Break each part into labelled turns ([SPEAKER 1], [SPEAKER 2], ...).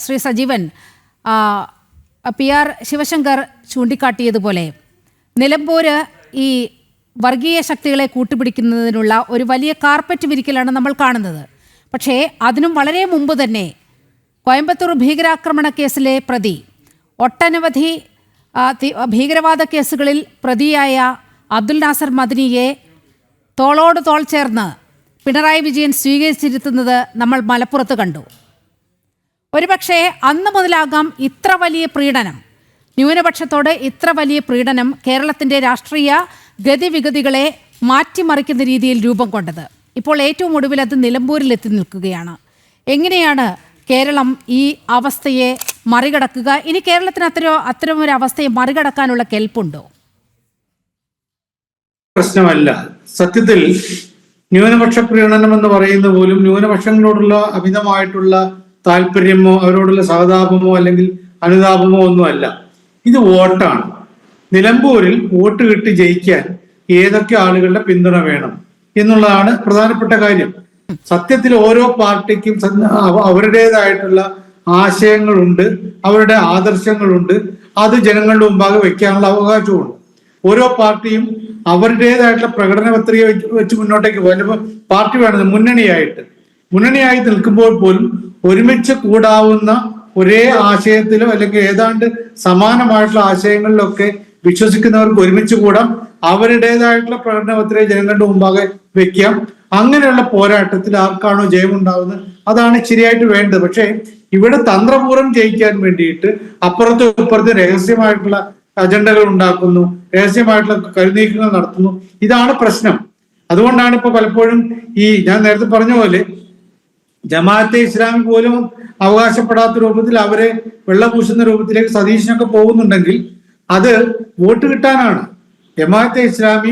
[SPEAKER 1] Shri Sajeevan, PR Sivasankar ചൂണ്ടിക്കാട്ടിയതുപോലെ Nilambur ഈ വർഗീയ ശക്തികളെ കൂട്ടുപിടിക്കുന്നതിനുള്ള ഒരു വലിയ കാർപ്പറ്റ് വിരിക്കലാണ് നമ്മൾ കാണുന്നത്. പക്ഷേ അതിനും വളരെ മുമ്പ് തന്നെ കോയമ്പത്തൂർ ഭീകരാക്രമണ കേസിലെ പ്രതി, ഒട്ടനവധി ഭീകരവാദ കേസുകളിൽ പ്രതിയായ അബ്ദുൽ നാസർ മദനിയെ തോളോട് തോൾ ചേർന്ന് പിണറായി വിജയൻ സ്വീകരിച്ചിരുത്തുന്നത് നമ്മൾ മലപ്പുറത്ത് കണ്ടു. ഒരുപക്ഷെ അന്ന് മുതലാകാം ഇത്ര വലിയ പ്രീണനം, ന്യൂനപക്ഷത്തോട് ഇത്ര വലിയ പ്രീണനം കേരളത്തിൻ്റെ രാഷ്ട്രീയ ഗതിവിഗതികളെ മാറ്റിമറിക്കുന്ന രീതിയിൽ രൂപം കൊണ്ടത്. ഇപ്പോൾ ഏറ്റവും ഒടുവിൽ അത് നിലമ്പൂരിൽ എത്തി നിൽക്കുകയാണ്. എങ്ങനെയാണ് കേരളം ഈ അവസ്ഥയെ മറികടക്കുക? ഇനി കേരളത്തിന് അത്തരമൊരു അവസ്ഥയെ മറികടക്കാനുള്ള കെൽപ്പുണ്ടോ?
[SPEAKER 2] പ്രശ്നമല്ല. സത്യത്തിൽ ന്യൂനപക്ഷ പ്രീണനം എന്ന് പറയുന്ന പോലും ന്യൂനപക്ഷങ്ങളോടുള്ള അമിതമായിട്ടുള്ള താല്പര്യമോ അവരോടുള്ള സഹതാപമോ അല്ലെങ്കിൽ അനുതാപമോ ഒന്നുമല്ല. ഇത് വോട്ടാണ്. നിലമ്പൂരിൽ വോട്ട് കിട്ടി ജയിക്കാൻ ഏതൊക്കെ ആളുകളുടെ പിന്തുണ വേണം എന്നുള്ളതാണ് പ്രധാനപ്പെട്ട കാര്യം. സത്യത്തിൽ ഓരോ പാർട്ടിക്കും അവരുടേതായിട്ടുള്ള ആശയങ്ങളുണ്ട്, അവരുടെ ആദർശങ്ങളുണ്ട്. അത് ജനങ്ങളുടെ മുമ്പാകെ വെക്കാനുള്ള അവകാശമുണ്ട്. ഓരോ പാർട്ടിയും അവരുടേതായിട്ടുള്ള പ്രകടന പത്രിക വെച്ച് മുന്നോട്ടേക്ക് പോകും. പാർട്ടി വേണം മുന്നണിയായി നിൽക്കുമ്പോൾ പോലും ഒരുമിച്ച് കൂടാവുന്ന ഒരേ ആശയത്തിലോ അല്ലെങ്കിൽ ഏതാണ്ട് സമാനമായിട്ടുള്ള ആശയങ്ങളിലൊക്കെ വിശ്വസിക്കുന്നവർക്ക് ഒരുമിച്ച് കൂടാം. അവരുടേതായിട്ടുള്ള പ്രകടന പത്രിക ജനങ്ങളുടെ മുമ്പാകെ വെക്കാം. അങ്ങനെയുള്ള പോരാട്ടത്തിൽ ആർക്കാണോ ജയമുണ്ടാവുന്നത് അതാണ് ശരിയായിട്ട് വേണ്ടത്. പക്ഷേ ഇവിടെ തന്ത്രപൂർവ്വം ജയിക്കാൻ വേണ്ടിയിട്ട് അപ്പുറത്തും ഇപ്പുറത്തും രഹസ്യമായിട്ടുള്ള അജണ്ടകൾ ഉണ്ടാക്കുന്നു, രഹസ്യമായിട്ടുള്ള കരുനീക്കങ്ങൾ നടത്തുന്നു. ഇതാണ് പ്രശ്നം. അതുകൊണ്ടാണ് ഇപ്പൊ പലപ്പോഴും ഞാൻ നേരത്തെ പറഞ്ഞ പോലെ ജമാഅത്തെ ഇസ്ലാമി പോലും അവകാശപ്പെടാത്ത രൂപത്തിൽ അവരെ വെള്ളപൂശുന്ന രൂപത്തിലേക്ക് സതീശനൊക്കെ പോകുന്നുണ്ടെങ്കിൽ അത് വോട്ട് കിട്ടാനാണ്. ജമാഅത്തെ ഇസ്ലാമി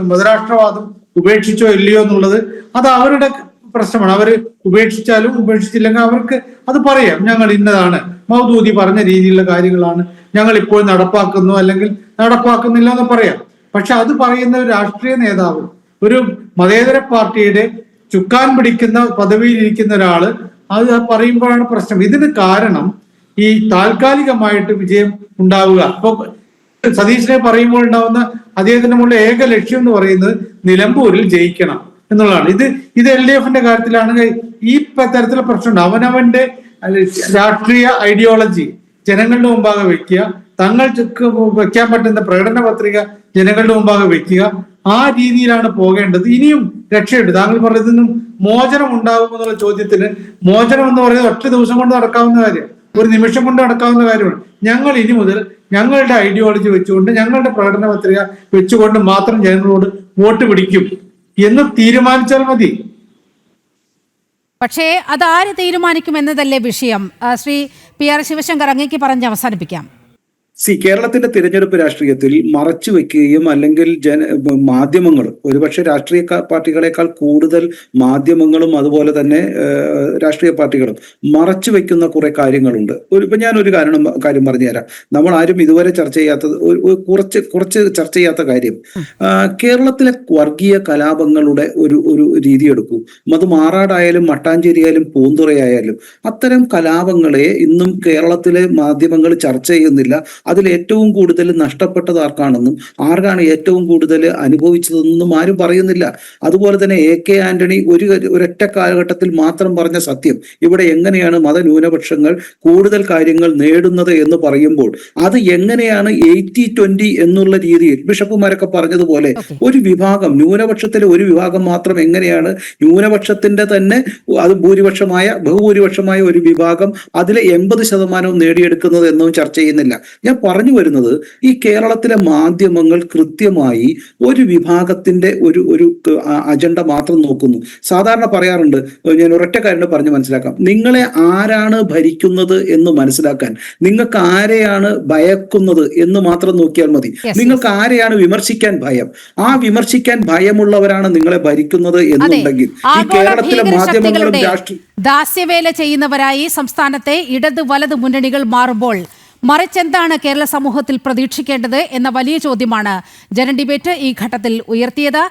[SPEAKER 2] മതരാഷ്ട്രവാദം ഉപേക്ഷിച്ചോ ഇല്ലയോ എന്നുള്ളത് അത് അവരുടെ പ്രശ്നമാണ്. അവര് ഉപേക്ഷിച്ചാലും ഉപേക്ഷിച്ചില്ലെങ്കിൽ അവർക്ക് അത് പറയാം, ഞങ്ങൾ ഇന്നതാണ്, മൗദൂദി പറഞ്ഞ രീതിയിലുള്ള കാര്യങ്ങളാണ് ഞങ്ങൾ ഇപ്പോൾ നടപ്പാക്കുന്നു അല്ലെങ്കിൽ നടപ്പാക്കുന്നില്ല എന്ന് പറയാം. പക്ഷെ അത് പറയുന്ന ഒരു രാഷ്ട്രീയ നേതാവ്, ഒരു മതേതര പാർട്ടിയുടെ ചുക്കാൻ പിടിക്കുന്ന പദവിയിലിരിക്കുന്ന ഒരാള് അത് പറയുമ്പോഴാണ് പ്രശ്നം. ഇതിന് കാരണം ഈ താൽക്കാലികമായിട്ട് വിജയം ഉണ്ടാവുക. ഇപ്പൊ സതീശനെ പറയുമ്പോൾ ഉണ്ടാവുന്ന അദ്ദേഹത്തിന്റെ മുകളിൽ ഏക ലക്ഷ്യം എന്ന് പറയുന്നത് നിലമ്പൂരിൽ ജയിക്കണം എന്നുള്ളതാണ്. ഇത് LDFന്റെ കാര്യത്തിലാണ് ഈ തരത്തിലുള്ള പ്രശ്നമുണ്ട്. അവനവന്റെ രാഷ്ട്രീയ ഐഡിയോളജി ജനങ്ങളുടെ മുമ്പാകെ വെക്കുക, തങ്ങൾക്ക് വെക്കാൻ പറ്റുന്ന പ്രകടന പത്രിക ജനങ്ങളുടെ മുമ്പാകെ വെക്കുക. ആ രീതിയിലാണ് പോകേണ്ടത്. ഇനിയും രക്ഷയുണ്ട്. താങ്കൾ പറഞ്ഞതിനും മോചനം ഉണ്ടാകുമെന്നുള്ള ചോദ്യത്തിന് മോചനം എന്ന് പറയുന്നത് ഒറ്റ ദിവസം കൊണ്ട് നടക്കാവുന്ന കാര്യം, ഒരു നിമിഷം കൊണ്ട് നടക്കാവുന്ന കാര്യമാണ്. ഞങ്ങൾ ഇനി മുതൽ ഞങ്ങളുടെ ഐഡിയോളജി വെച്ചുകൊണ്ട് ഞങ്ങളുടെ പ്രകടന പത്രിക വെച്ചുകൊണ്ട് മാത്രം ജനങ്ങളോട് വോട്ട് പിടിക്കും എന്ന് തീരുമാനിച്ചാൽ മതി.
[SPEAKER 1] പക്ഷേ അതാര് തീരുമാനിക്കും എന്നതല്ലേ വിഷയം. ശ്രീ PR ശിവശങ്കർ, അങ്ങേക്ക് പറഞ്ഞ് അവസാനിപ്പിക്കാം.
[SPEAKER 3] കേരളത്തിന്റെ തിരഞ്ഞെടുപ്പ് രാഷ്ട്രീയത്തിൽ മറച്ചു വെക്കുകയും അല്ലെങ്കിൽ മാധ്യമങ്ങൾ, ഒരുപക്ഷെ രാഷ്ട്രീയ പാർട്ടികളെക്കാൾ കൂടുതൽ മാധ്യമങ്ങളും അതുപോലെ തന്നെ രാഷ്ട്രീയ പാർട്ടികളും മറച്ചു വെക്കുന്ന കുറെ കാര്യങ്ങളുണ്ട്. ഇപ്പൊ ഞാനൊരു കാര്യം പറഞ്ഞു തരാം. നമ്മൾ ആരും ഇതുവരെ ചർച്ച ചെയ്യാത്തത്, കുറച്ച് ചർച്ച ചെയ്യാത്ത കാര്യം, കേരളത്തിലെ വർഗീയ കലാപങ്ങളുടെ ഒരു രീതി എടുക്കൂ. അത് മാറാടായാലും മട്ടാഞ്ചേരിയായാലും പൂന്തുറയായാലും അത്തരം കലാപങ്ങളെ ഇന്നും കേരളത്തിലെ മാധ്യമങ്ങൾ ചർച്ച ചെയ്യുന്നില്ല. അതിൽ ഏറ്റവും കൂടുതൽ നഷ്ടപ്പെട്ടത് ആർക്കാണെന്നും ആർക്കാണ് ഏറ്റവും കൂടുതൽ അനുഭവിച്ചതെന്നും ആരും പറയുന്നില്ല. അതുപോലെ തന്നെ AK ആന്റണി ഒരൊറ്റ കാലഘട്ടത്തിൽ മാത്രം പറഞ്ഞ സത്യം, ഇവിടെ എങ്ങനെയാണ് മതന്യൂനപക്ഷങ്ങൾ കൂടുതൽ കാര്യങ്ങൾ നേടുന്നത് എന്ന് പറയുമ്പോൾ അത് എങ്ങനെയാണ് 80-20 എന്നുള്ള രീതിയിൽ ബിഷപ്പുമാരൊക്കെ പറഞ്ഞതുപോലെ ഒരു വിഭാഗം, ന്യൂനപക്ഷത്തിലെ ഒരു വിഭാഗം മാത്രം എങ്ങനെയാണ് ന്യൂനപക്ഷത്തിന്റെ തന്നെ അത് ബഹുഭൂരിപക്ഷമായ ഒരു വിഭാഗം അതിലെ 80% നേടിയെടുക്കുന്നത് എന്നും ചർച്ച ചെയ്യുന്നില്ല. ഞാൻ പറഞ്ഞു വരുന്നത്, ഈ കേരളത്തിലെ മാധ്യമങ്ങൾ കൃത്യമായി ഒരു വിഭാഗത്തിന്റെ ഒരു അജണ്ട മാത്രം നോക്കുന്നു. സാധാരണ പറയാറുണ്ട്, ഞാൻ ഒരൊറ്റ കാര്യം പറഞ്ഞ് മനസ്സിലാക്കാം, നിങ്ങളെ ആരാണ് ഭരിക്കുന്നത് എന്ന് മനസ്സിലാക്കാൻ നിങ്ങൾക്ക് ആരെയാണ് ഭയക്കുന്നത് എന്ന് മാത്രം നോക്കിയാൽ മതി. നിങ്ങൾക്ക് ആരെയാണ് വിമർശിക്കാൻ ഭയം, ആ വിമർശിക്കാൻ ഭയമുള്ളവരാണ് നിങ്ങളെ ഭരിക്കുന്നത് എന്നുണ്ടെങ്കിൽ ഈ കേരളത്തിലെ മാധ്യമങ്ങളും
[SPEAKER 1] ദാസ്യവേല ചെയ്യുന്നവരായി സംസ്ഥാനത്തെ ഇടത് വലത് മുന്നണികൾ മാറുമ്പോൾ മറിച്ചെന്താണ് കേരള സമൂഹത്തിൽ പ്രതീക്ഷിക്കേണ്ടത് എന്ന വലിയ ചോദ്യമാണ് ജനഡിബേറ്റ് ഈ ഘട്ടത്തിൽ ഉയർത്തിയത്.